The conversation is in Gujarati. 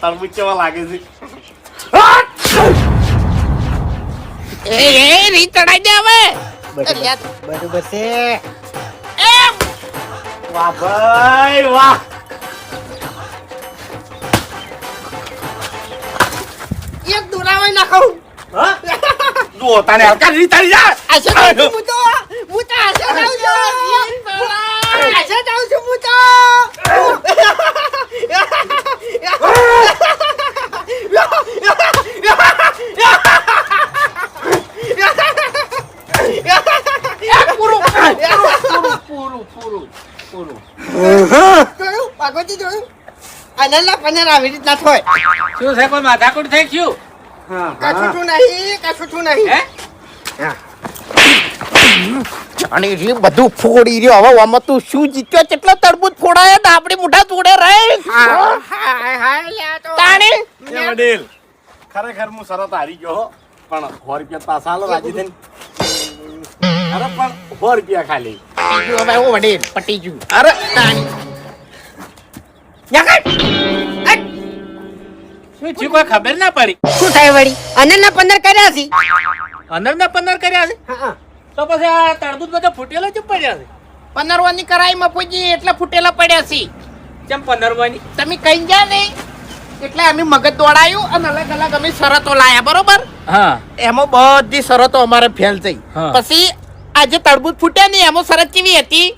તરબૂચ કેવા લાગે છે એ રીત ચડાઈ દે હવે બરોબર છે એમ વાહ ભાઈ વાહ એક દોરાવાય નાખું હા જો તને હલકા રીત આવી જા આશે જાઉં છું હું તો આશે જાઉં છું આશે જાઉં છું હું તો જોયું પાગોજી જોયું આનંદલા પનર આવી રીતના થાય શું છે કોઈ માથાકૂટ થઈ ગયું કશું નહીં હે જાણી રે બધું ફોડી રહ્યો હવે આમાં તું શું જીત્યો કેટલો તરબૂચ ફોડાય ને આપણી મોઢા જોડે રહે તાણી વડીલ ખરેખર હું શરત હારી ગયો હો પણ 100 રૂપિયા પાછા આલો રાજી થઈને અરે પણ 100 રૂપિયા ખાલી હવે હું વડીલ પટી ગયું અરે તાણી શું થયું કોઈ ખબર ના પડી શું થાય વળી અનંતના 15 કર્યા છે અંદરના 15 કર્યા છે તો પછી આ તરબૂચ બધા ફૂટેલા જ પડ્યા છે 15 વાની કરાઈ મફુજી એટલે ફૂટેલા પડ્યા છે કેમ 15 વાની તમે કઈ ગયા ને એટલે અમે મગજ દોડાયું અને અલગ અલગ અમે શરતો લાયા બરોબર હા એમાં બધી શરતો અમારે ફેલ થઈ હા. પછી આજે તરબૂચ ફૂટ્યા ને એમાં શરત કેવી હતી